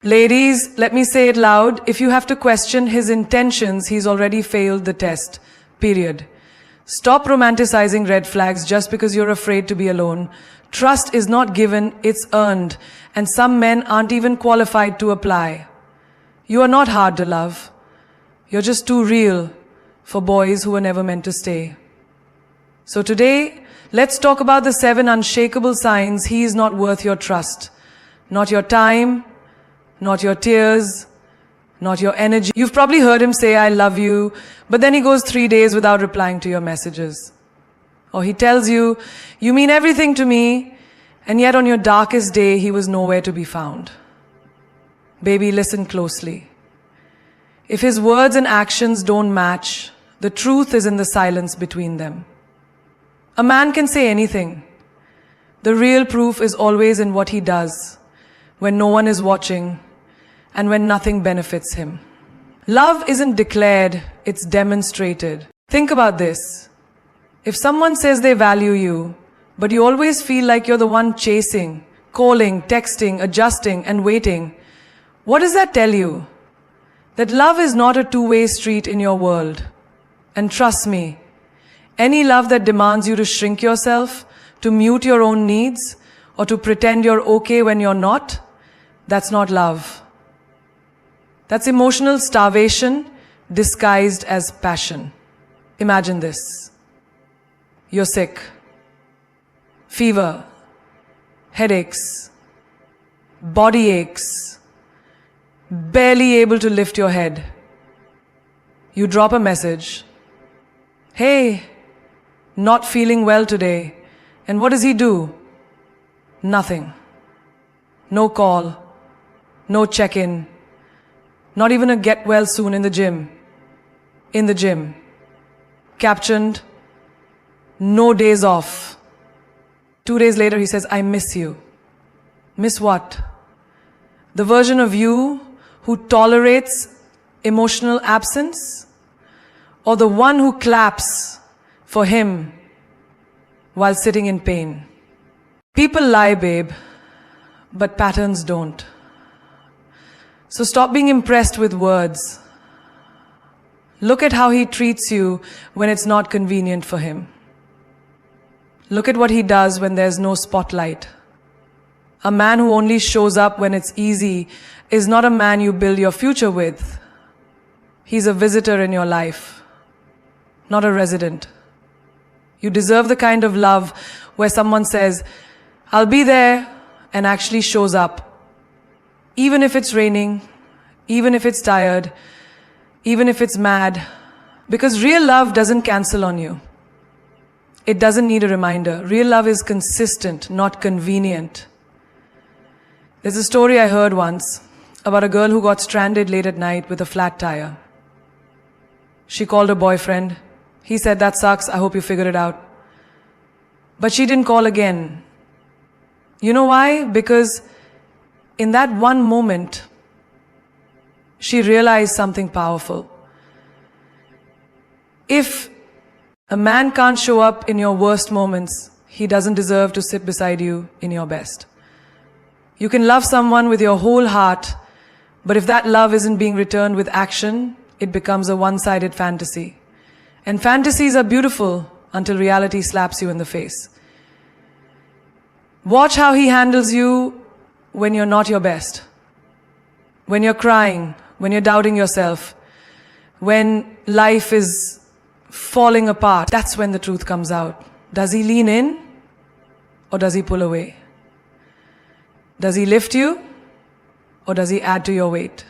Ladies, let me say it loud. If you have to question his intentions, he's already failed the test. Period. Stop romanticizing red flags just because you're afraid to be alone. Trust is not given, it's earned. And some men aren't even qualified to apply. You are not hard to love. You're just too real for boys who were never meant to stay. So today, let's talk about the 7 unshakable signs he is not worth your trust. Not your time, not your tears, not your energy. You've probably heard him say, I love you, but then he goes 3 days without replying to your messages. Or he tells you, you mean everything to me, and yet on your darkest day, he was nowhere to be found. Baby, listen closely. If his words and actions don't match, the truth is in the silence between them. A man can say anything. The real proof is always in what he does, when no one is watching, and when nothing benefits him. Love isn't declared, it's demonstrated. Think about this. If someone says they value you, but you always feel like you're the one chasing, calling, texting, adjusting, and waiting, what does that tell you? That love is not a two-way street in your world. And trust me, any love that demands you to shrink yourself, to mute your own needs, or to pretend you're okay when you're not, that's not love. That's emotional starvation disguised as passion. Imagine this. You're sick. Fever. Headaches. Body aches. Barely able to lift your head. You drop a message. Hey, not feeling well today. And what does he do? Nothing. No call. No check-in. Not even a get well soon in the gym. In the gym. Captioned, no days off. 2 days later he says, I miss you. Miss what? The version of you who tolerates emotional absence? Or the one who claps for him while sitting in pain? People lie, babe, but patterns don't. So stop being impressed with words. Look at how he treats you when it's not convenient for him. Look at what he does when there's no spotlight. A man who only shows up when it's easy is not a man you build your future with. He's a visitor in your life, not a resident. You deserve the kind of love where someone says, I'll be there, and actually shows up. Even if it's raining, even if it's tired, even if it's mad. Because real love doesn't cancel on you. It doesn't need a reminder. Real love is consistent, not convenient. There's a story I heard once about a girl who got stranded late at night with a flat tire. She called her boyfriend. He said, that sucks, I hope you figured it out. But she didn't call again. You know why? Because in that one moment, she realized something powerful. If a man can't show up in your worst moments, he doesn't deserve to sit beside you in your best. You can love someone with your whole heart, but if that love isn't being returned with action, it becomes a one-sided fantasy. And fantasies are beautiful until reality slaps you in the face. Watch how he handles you when you're not your best, when you're crying, when you're doubting yourself, when life is falling apart. That's when the truth comes out. Does he lean in or does he pull away? Does he lift you or does he add to your weight?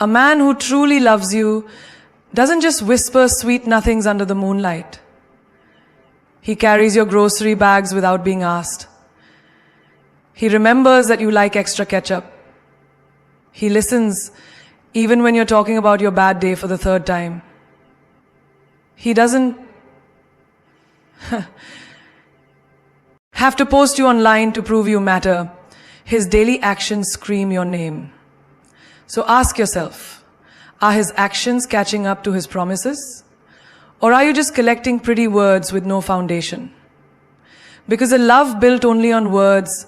A man who truly loves you doesn't just whisper sweet nothings under the moonlight. He carries your grocery bags without being asked. He remembers that you like extra ketchup. He listens even when you're talking about your bad day for the 3rd time. He doesn't have to post you online to prove you matter. His daily actions scream your name. So ask yourself, are his actions catching up to his promises? Or are you just collecting pretty words with no foundation? Because a love built only on words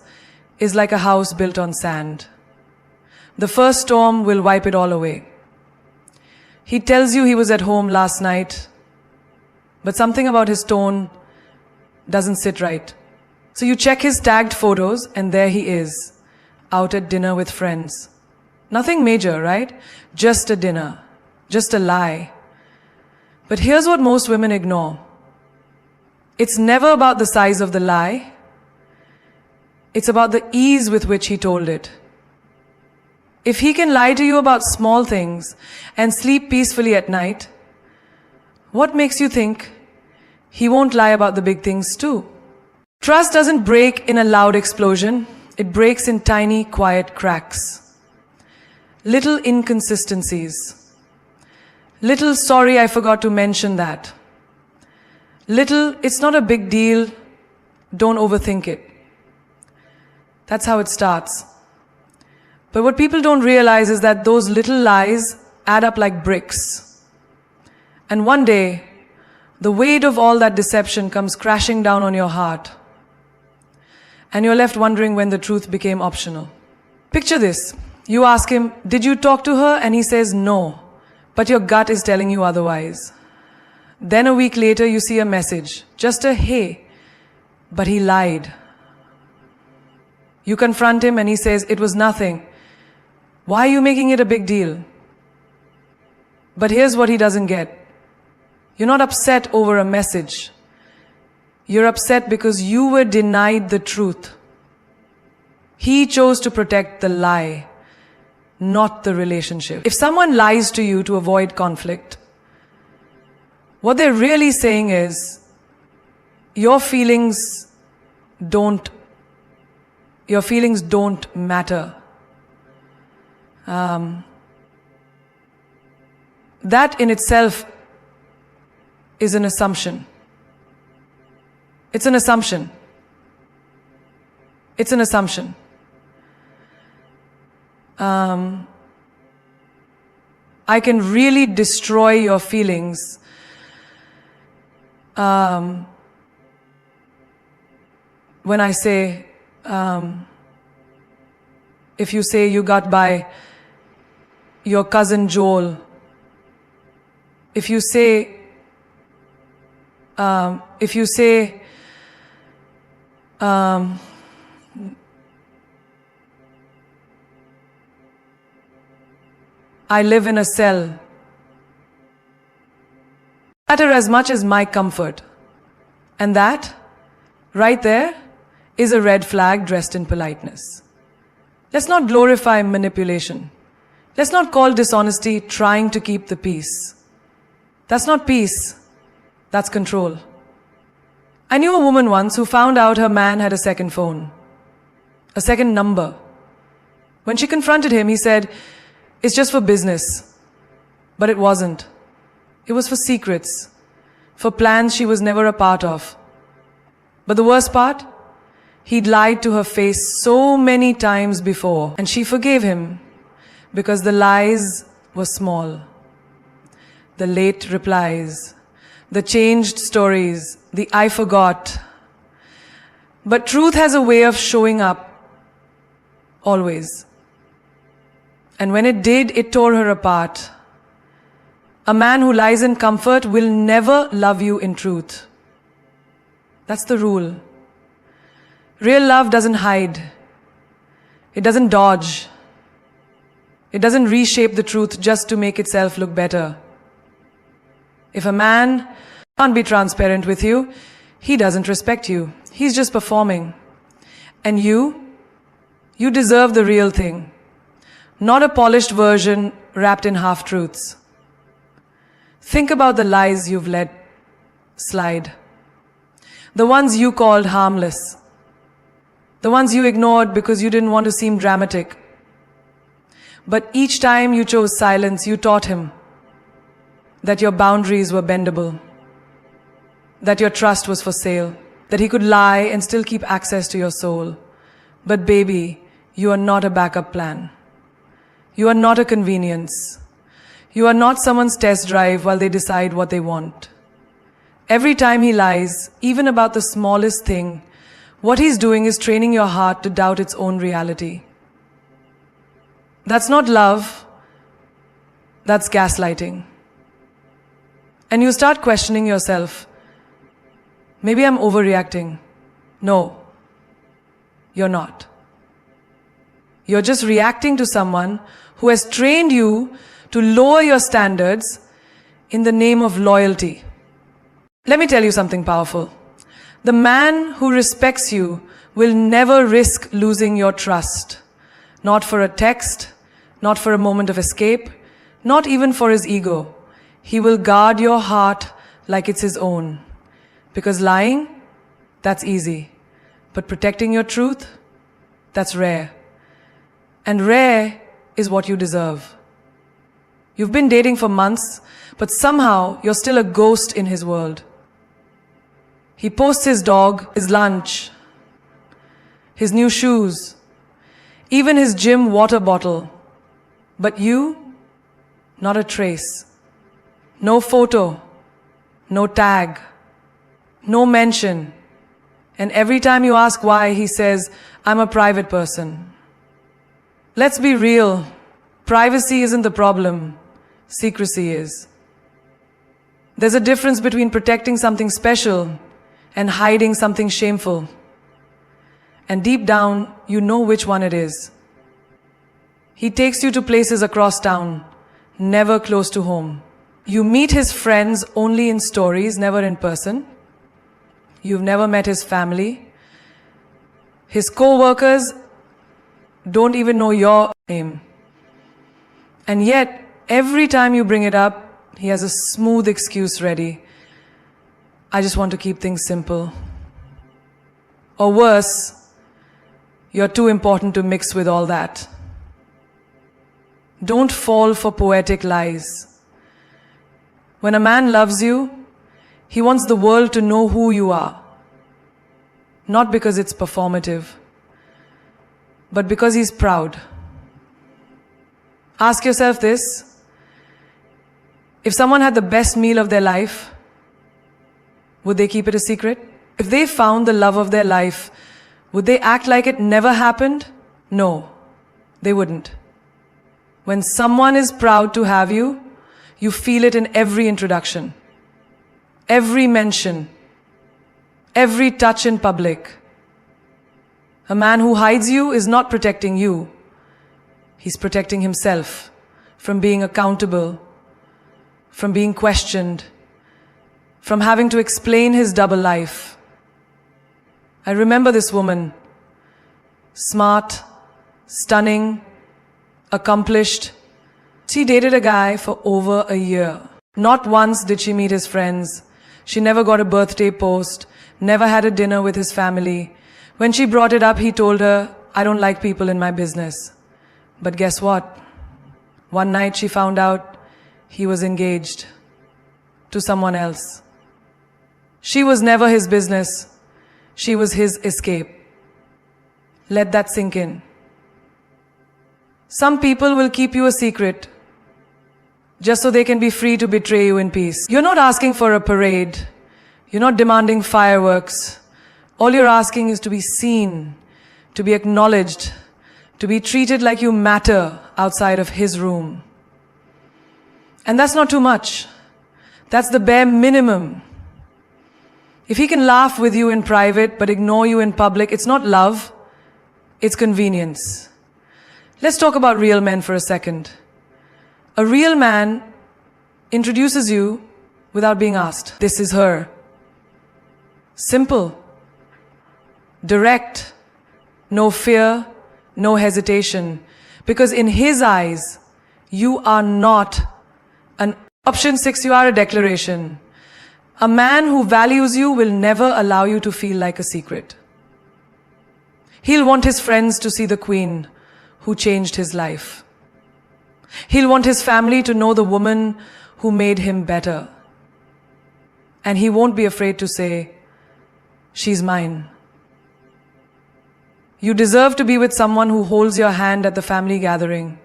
is like a house built on sand. The first storm will wipe it all away. He tells you he was at home last night, but something about his tone doesn't sit right. So you check his tagged photos, and there he is, out at dinner with friends. Nothing major, right? Just a dinner. Just a lie. But here's what most women ignore. It's never about the size of the lie. It's about the ease with which he told it. If he can lie to you about small things and sleep peacefully at night, what makes you think he won't lie about the big things too? Trust doesn't break in a loud explosion. It breaks in tiny, quiet cracks. Little inconsistencies. Little, sorry, I forgot to mention that. Little, it's not a big deal, don't overthink it. That's how it starts. But what people don't realize is that those little lies add up like bricks. And one day, the weight of all that deception comes crashing down on your heart. And you're left wondering when the truth became optional. Picture this. You ask him, did you talk to her? And he says no, but your gut is telling you otherwise. Then a week later you see a message, just a hey, but he lied. You confront him and he says, it was nothing. Why are you making it a big deal? But here's what he doesn't get. You're not upset over a message. You're upset because you were denied the truth. He chose to protect the lie, not the relationship. If someone lies to you to avoid conflict, what they're really saying is, your feelings don't matter. That in itself is an assumption. It's an assumption. It's an assumption. I can really destroy your feelings when I say, if you say you got by your cousin Joel, if you say I live in a cell, matter as much as my comfort. And that, right there, is a red flag dressed in politeness. Let's not glorify manipulation. Let's not call dishonesty trying to keep the peace. That's not peace. That's control. I knew a woman once who found out her man had a second phone, a second number. When she confronted him, he said, it's just for business. But it wasn't. It was for secrets, for plans she was never a part of. But the worst part? He'd lied to her face so many times before, and she forgave him because the lies were small. The late replies, the changed stories, the I forgot. But truth has a way of showing up, always. And when it did, it tore her apart. A man who lies in comfort will never love you in truth. That's the rule. Real love doesn't hide. It doesn't dodge. It doesn't reshape the truth just to make itself look better. If a man can't be transparent with you, he doesn't respect you. He's just performing. And you deserve the real thing. Not a polished version wrapped in half-truths. Think about the lies you've let slide. The ones you called harmless. The ones you ignored because you didn't want to seem dramatic. But each time you chose silence, you taught him that your boundaries were bendable, that your trust was for sale, that he could lie and still keep access to your soul. But baby, you are not a backup plan. You are not a convenience. You are not someone's test drive while they decide what they want. Every time he lies, even about the smallest thing, what he's doing is training your heart to doubt its own reality. That's not love, that's gaslighting. And you start questioning yourself. Maybe I'm overreacting. No, you're not. You're just reacting to someone who has trained you to lower your standards in the name of loyalty. Let me tell you something powerful. The man who respects you will never risk losing your trust. Not for a text, not for a moment of escape, not even for his ego. He will guard your heart like it's his own. Because lying, that's easy. But protecting your truth, that's rare. And rare is what you deserve. You've been dating for months, but somehow you're still a ghost in his world. He posts his dog, his lunch, his new shoes, even his gym water bottle. But you, not a trace. No photo, no tag, no mention. And every time you ask why, he says, I'm a private person. Let's be real. Privacy isn't the problem. Secrecy is. There's a difference between protecting something special and hiding something shameful. And deep down, you know which one it is. He takes you to places across town, never close to home. You meet his friends only in stories, never in person. You've never met his family. His co-workers don't even know your name. And yet, every time you bring it up, he has a smooth excuse ready. I just want to keep things simple. Or worse, you're too important to mix with all that. Don't fall for poetic lies. When a man loves you, he wants the world to know who you are. Not because it's performative, but because he's proud. Ask yourself this. If someone had the best meal of their life, would they keep it a secret? If they found the love of their life, would they act like it never happened? No, they wouldn't. When someone is proud to have you, you feel it in every introduction, every mention, every touch in public. A man who hides you is not protecting you. He's protecting himself from being accountable, from being questioned, from having to explain his double life. I remember this woman, smart, stunning, accomplished. She dated a guy for over a year. Not once did she meet his friends. She never got a birthday post, never had a dinner with his family. When she brought it up, he told her, I don't like people in my business. But guess what? One night she found out he was engaged to someone else. She was never his business. She was his escape. Let that sink in. Some people will keep you a secret just so they can be free to betray you in peace. You're not asking for a parade. You're not demanding fireworks. All you're asking is to be seen, to be acknowledged, to be treated like you matter outside of his room. And that's not too much. That's the bare minimum. If he can laugh with you in private but ignore you in public, it's not love, it's convenience. Let's talk about real men for a second. A real man introduces you without being asked. This is her. Simple. Direct. No fear, no hesitation. Because in his eyes, you are not an option 6, you are a declaration. A man who values you will never allow you to feel like a secret. He'll want his friends to see the queen who changed his life. He'll want his family to know the woman who made him better. And he won't be afraid to say, she's mine. You deserve to be with someone who holds your hand at the family gathering,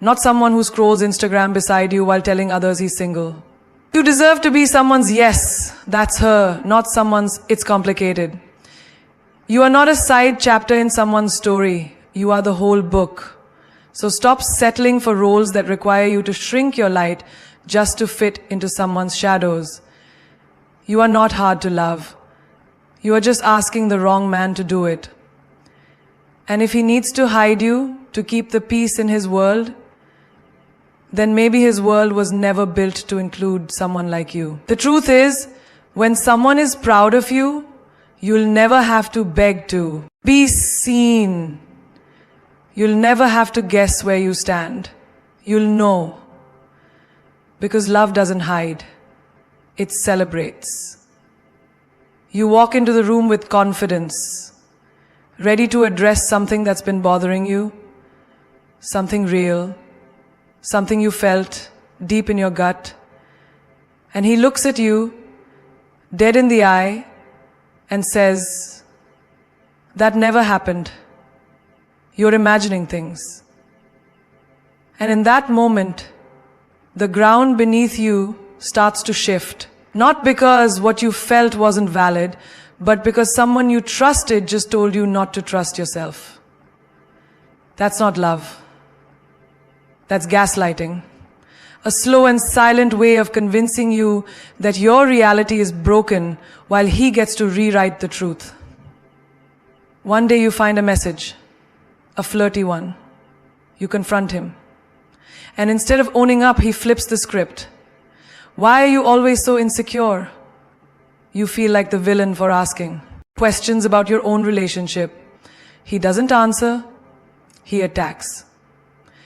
not someone who scrolls Instagram beside you while telling others he's single. You deserve to be someone's yes, that's her, not someone's it's complicated. You are not a side chapter in someone's story. You are the whole book. So stop settling for roles that require you to shrink your light just to fit into someone's shadows. You are not hard to love. You are just asking the wrong man to do it. And if he needs to hide you to keep the peace in his world, then maybe his world was never built to include someone like you. The truth is, when someone is proud of you, you'll never have to beg to be seen. You'll never have to guess where you stand. You'll know. Because love doesn't hide. It celebrates. You walk into the room with confidence, ready to address something that's been bothering you, something real, something you felt deep in your gut. And he looks at you, dead in the eye, and says, "That never happened. You're imagining things." And in that moment, the ground beneath you starts to shift. Not because what you felt wasn't valid, but because someone you trusted just told you not to trust yourself. That's not love. That's gaslighting. A slow and silent way of convincing you that your reality is broken while he gets to rewrite the truth. One day you find a message, a flirty one. You confront him. And instead of owning up, he flips the script. "Why are you always so insecure?" You feel like the villain for asking questions about your own relationship. He doesn't answer, he attacks.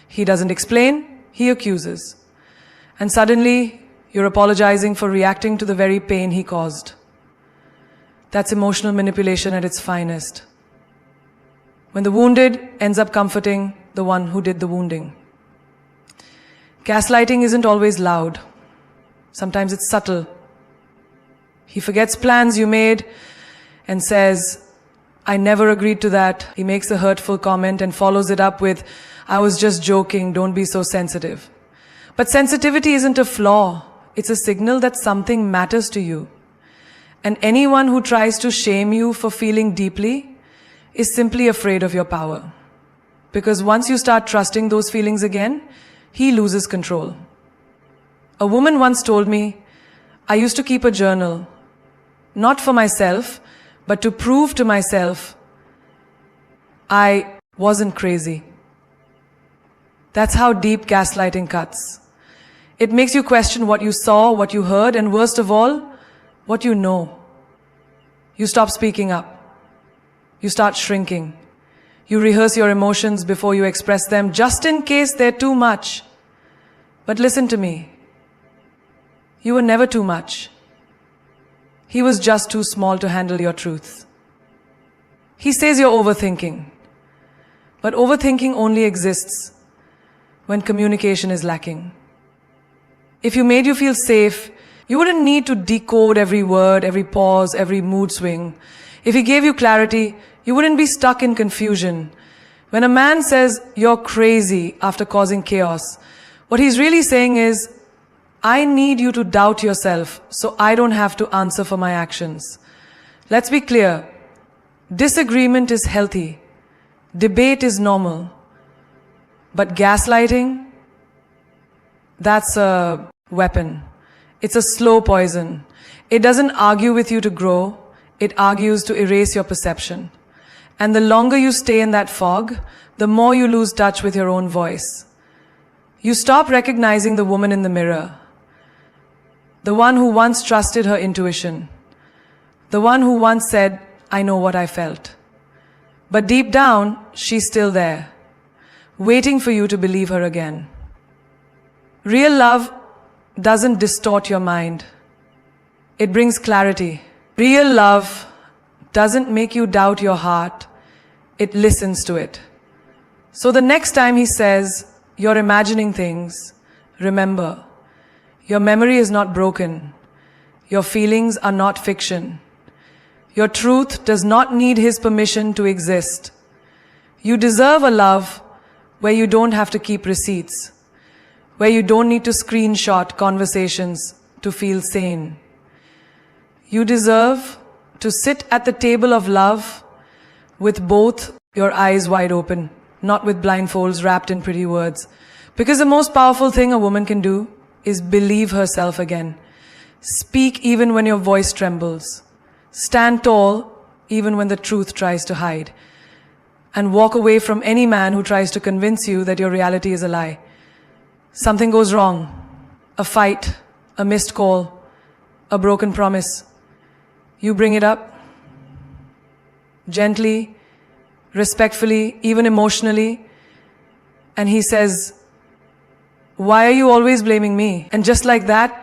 He doesn't explain, he accuses. And suddenly, you're apologizing for reacting to the very pain he caused. That's emotional manipulation at its finest. When the wounded ends up comforting the one who did the wounding. Gaslighting isn't always loud. Sometimes it's subtle. He forgets plans you made and says, "I never agreed to that." He makes a hurtful comment and follows it up with, "I was just joking, don't be so sensitive." But sensitivity isn't a flaw. It's a signal that something matters to you. And anyone who tries to shame you for feeling deeply is simply afraid of your power. Because once you start trusting those feelings again, he loses control. A woman once told me, "I used to keep a journal, not for myself, but to prove to myself I wasn't crazy." That's how deep gaslighting cuts. It makes you question what you saw, what you heard, and worst of all, what you know. You stop speaking up. You start shrinking. You rehearse your emotions before you express them, just in case they're too much. But listen to me. You were never too much. He was just too small to handle your truth. He says you're overthinking. But overthinking only exists when communication is lacking. If you made you feel safe, you wouldn't need to decode every word, every pause, every mood swing. If he gave you clarity, you wouldn't be stuck in confusion. When a man says you're crazy after causing chaos, what he's really saying is, "I need you to doubt yourself so I don't have to answer for my actions." Let's be clear. Disagreement is healthy. Debate is normal. But gaslighting, that's a weapon. It's a slow poison. It doesn't argue with you to grow. It argues to erase your perception. And the longer you stay in that fog, the more you lose touch with your own voice. You stop recognizing the woman in the mirror. The one who once trusted her intuition. The one who once said, "I know what I felt." But deep down, she's still there, waiting for you to believe her again. Real love doesn't distort your mind. It brings clarity. Real love doesn't make you doubt your heart. It listens to it. So the next time he says, "You're imagining things," remember, your memory is not broken. Your feelings are not fiction. Your truth does not need his permission to exist. You deserve a love where you don't have to keep receipts, where you don't need to screenshot conversations to feel sane. You deserve to sit at the table of love with both your eyes wide open. not with blindfolds wrapped in pretty words. Because the most powerful thing a woman can do is believe herself again. Speak even when your voice trembles. Stand tall even when the truth tries to hide. And walk away from any man who tries to convince you that your reality is a lie. Something goes wrong. A fight, a missed call, a broken promise. You bring it up. Gently, respectfully, even emotionally. And he says, "Why are you always blaming me?" And just like that,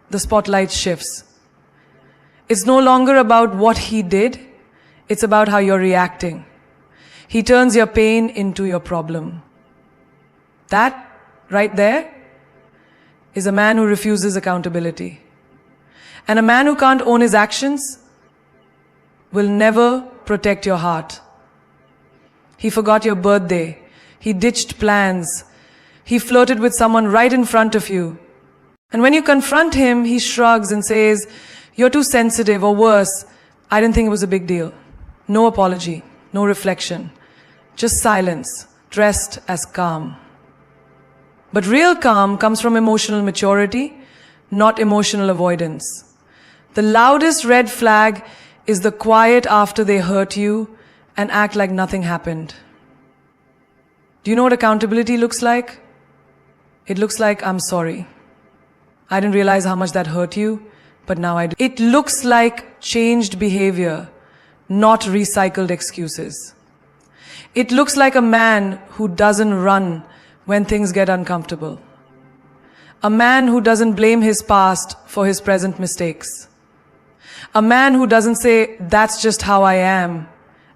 the spotlight shifts. It's no longer about what he did. It's about how you're reacting. He turns your pain into your problem. That, right there, is a man who refuses accountability. And a man who can't own his actions will never protect your heart. He forgot your birthday. He ditched plans. He flirted with someone right in front of you. And when you confront him, he shrugs and says, "You're too sensitive," or worse, "I didn't think it was a big deal." No apology, no reflection, just silence, dressed as calm. But real calm comes from emotional maturity, not emotional avoidance. The loudest red flag is the quiet after they hurt you and act like nothing happened. Do you know what accountability looks like? It looks like, "I'm sorry. I didn't realize how much that hurt you, but now I do." It looks like changed behavior, not recycled excuses. It looks like a man who doesn't run when things get uncomfortable. A man who doesn't blame his past for his present mistakes. A man who doesn't say, "That's just how I am,"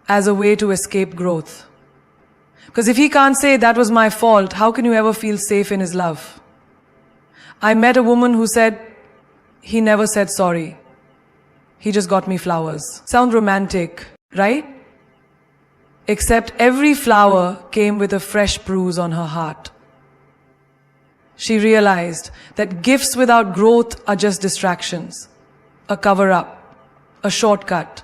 as a way to escape growth. Because if he can't say, "That was my fault," how can you ever feel safe in his love? I met a woman who said, "He never said sorry. He just got me flowers." Sound romantic, right? Except every flower came with a fresh bruise on her heart. She realized that gifts without growth are just distractions, a cover-up, a shortcut.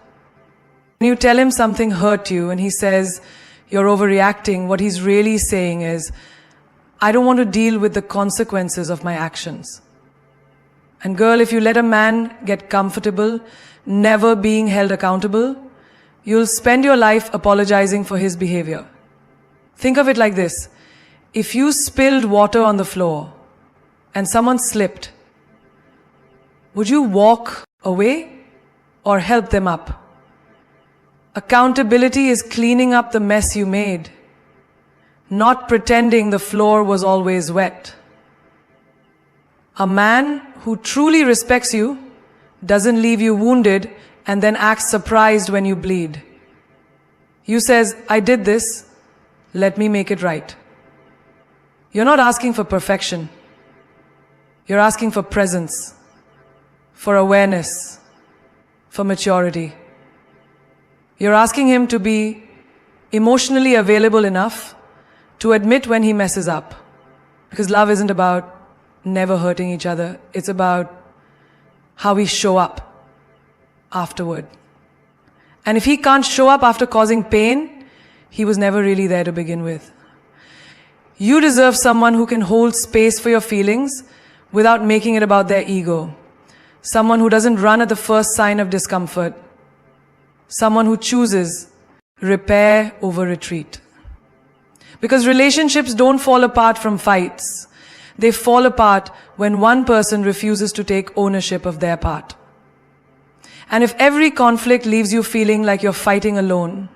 When you tell him something hurt you and he says, "You're overreacting," what he's really saying is, "I don't want to deal with the consequences of my actions." And girl, if you let a man get comfortable, never being held accountable, you'll spend your life apologizing for his behavior. Think of it like this. If you spilled water on the floor and someone slipped, would you walk away or help them up? Accountability is cleaning up the mess you made, not pretending the floor was always wet. A man who truly respects you doesn't leave you wounded and then acts surprised when you bleed. You says, "I did this, let me make it right." You're not asking for perfection. You're asking for presence, for awareness, for maturity. You're asking him to be emotionally available enough to admit when he messes up. Because love isn't about never hurting each other. It's about how we show up afterward. And if he can't show up after causing pain, he was never really there to begin with. You deserve someone who can hold space for your feelings without making it about their ego. Someone who doesn't run at the first sign of discomfort. Someone who chooses repair over retreat. Because relationships don't fall apart from fights. They fall apart when one person refuses to take ownership of their part. And if every conflict leaves you feeling like you're fighting alone,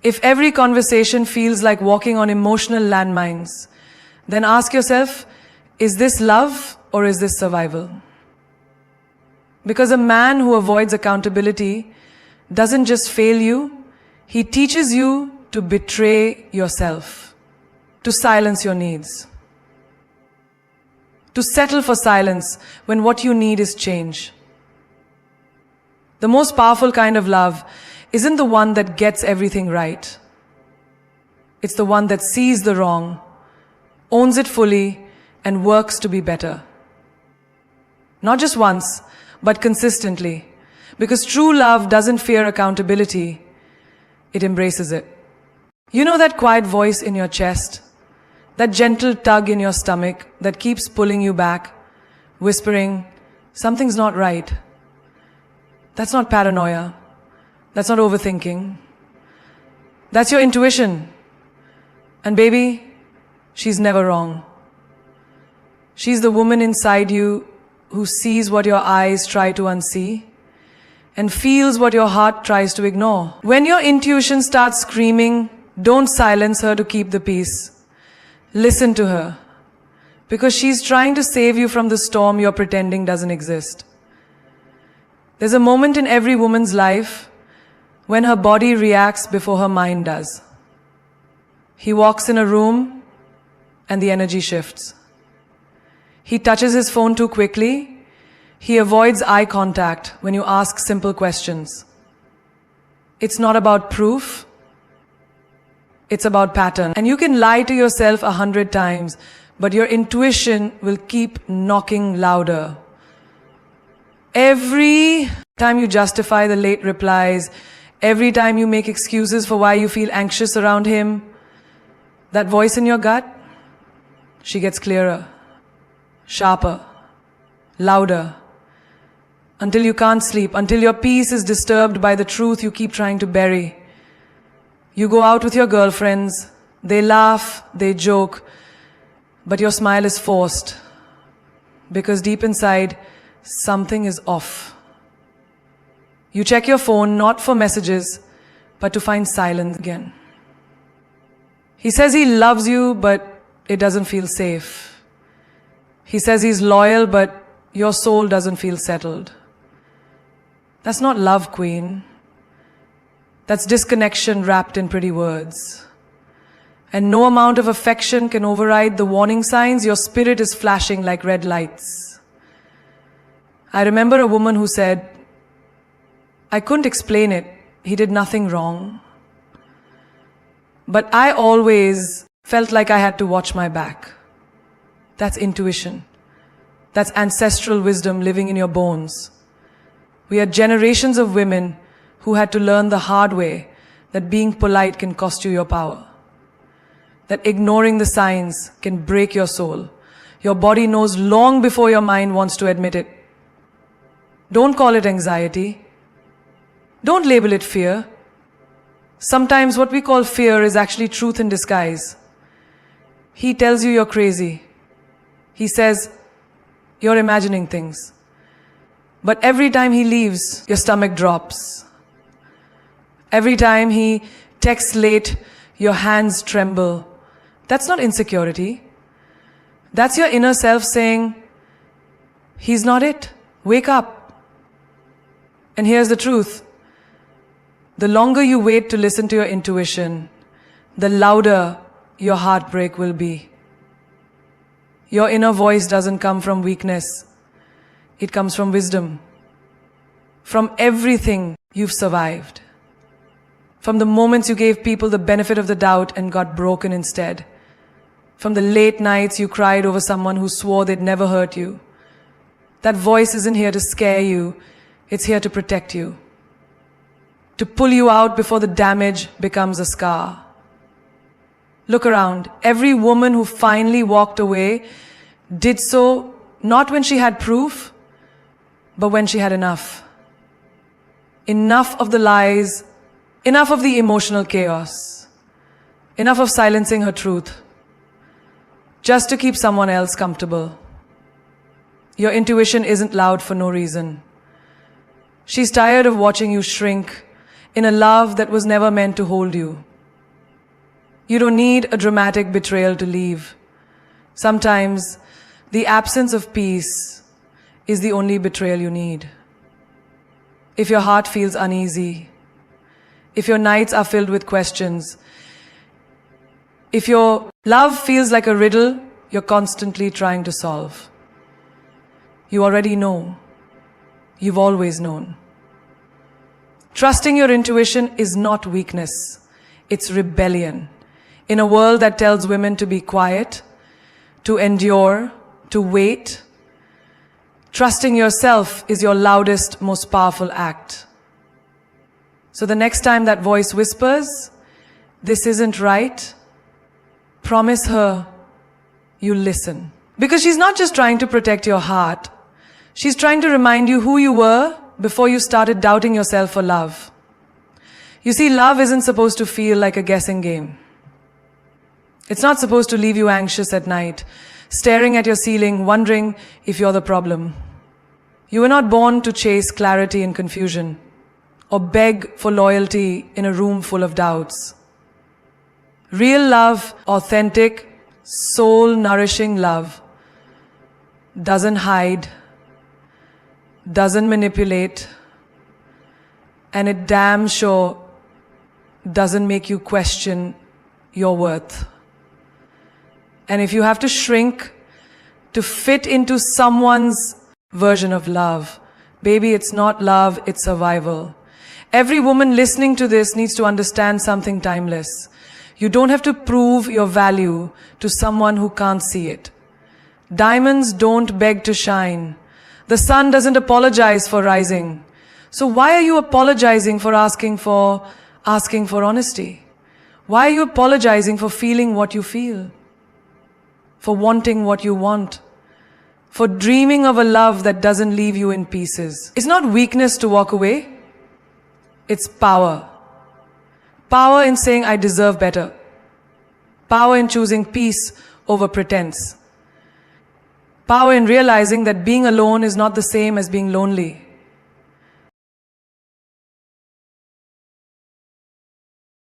if every conversation feels like walking on emotional landmines, then ask yourself, is this love or is this survival? Because a man who avoids accountability doesn't just fail you, he teaches you to betray yourself, to silence your needs, to settle for silence when what you need is change. The most powerful kind of love isn't the one that gets everything right. It's the one that sees the wrong, owns it fully, and works to be better. Not just once, but consistently. Because true love doesn't fear accountability, it embraces it. You know that quiet voice in your chest, that gentle tug in your stomach that keeps pulling you back, whispering, something's not right. That's not paranoia. That's not overthinking. That's your intuition. And baby, she's never wrong. She's the woman inside you who sees what your eyes try to unsee and feels what your heart tries to ignore. When your intuition starts screaming, don't silence her to keep the peace. Listen to her, because she's trying to save you from the storm you're pretending doesn't exist. There's a moment in every woman's life when her body reacts before her mind does. He walks in a room and the energy shifts. He touches his phone too quickly. He avoids eye contact when you ask simple questions. It's not about proof. It's about pattern. And you can lie to yourself 100 times, but your intuition will keep knocking louder. Every time you justify the late replies, every time you make excuses for why you feel anxious around him, that voice in your gut, she gets clearer, sharper, louder, until you can't sleep, until your peace is disturbed by the truth you keep trying to bury. You go out with your girlfriends, they laugh, they joke, but your smile is forced, because deep inside, something is off. You check your phone not for messages, but to find silence again. He says he loves you, but it doesn't feel safe. He says he's loyal, but your soul doesn't feel settled. That's not love, Queen. That's disconnection wrapped in pretty words. And no amount of affection can override the warning signs your spirit is flashing like red lights. I remember a woman who said, I couldn't explain it. He did nothing wrong. But I always felt like I had to watch my back. That's intuition. That's ancestral wisdom living in your bones. We are generations of women who had to learn the hard way that being polite can cost you your power. That ignoring the signs can break your soul. Your body knows long before your mind wants to admit it. Don't call it anxiety. Don't label it fear. Sometimes what we call fear is actually truth in disguise. He tells you you're crazy. He says, you're imagining things. But every time he leaves, your stomach drops. Every time he texts late, your hands tremble. That's not insecurity. That's your inner self saying, he's not it. Wake up. And here's the truth. The longer you wait to listen to your intuition, the louder your heartbreak will be. Your inner voice doesn't come from weakness. It comes from wisdom. From everything you've survived. From the moments you gave people the benefit of the doubt and got broken instead. From the late nights you cried over someone who swore they'd never hurt you. That voice isn't here to scare you. It's here to protect you. To pull you out before the damage becomes a scar. Look around. Every woman who finally walked away did so not when she had proof, but when she had enough. Enough of the lies, enough of the emotional chaos, enough of silencing her truth, just to keep someone else comfortable. Your intuition isn't loud for no reason. She's tired of watching you shrink in a love that was never meant to hold you. You don't need a dramatic betrayal to leave. Sometimes the absence of peace is the only betrayal you need. If your heart feels uneasy, if your nights are filled with questions, if your love feels like a riddle you're constantly trying to solve, you already know. You've always known. Trusting your intuition is not weakness. It's rebellion. In a world that tells women to be quiet, to endure, to wait, trusting yourself is your loudest, most powerful act. So the next time that voice whispers, this isn't right, promise her you'll listen. Because she's not just trying to protect your heart, she's trying to remind you who you were before you started doubting yourself for love. You see, love isn't supposed to feel like a guessing game. It's not supposed to leave you anxious at night, staring at your ceiling, wondering if you're the problem. You were not born to chase clarity in confusion, or beg for loyalty in a room full of doubts. Real love, authentic, soul-nourishing love, doesn't hide, doesn't manipulate, and it damn sure doesn't make you question your worth. And if you have to shrink to fit into someone's version of love, baby, it's not love, it's survival. Every woman listening to this needs to understand something timeless. You don't have to prove your value to someone who can't see it. Diamonds don't beg to shine. The sun doesn't apologize for rising. So why are you apologizing for asking for honesty? Why are you apologizing for feeling what you feel? For wanting what you want? For dreaming of a love that doesn't leave you in pieces? It's not weakness to walk away. It's power. Power in saying I deserve better. Power in choosing peace over pretense. Power in realizing that being alone is not the same as being lonely.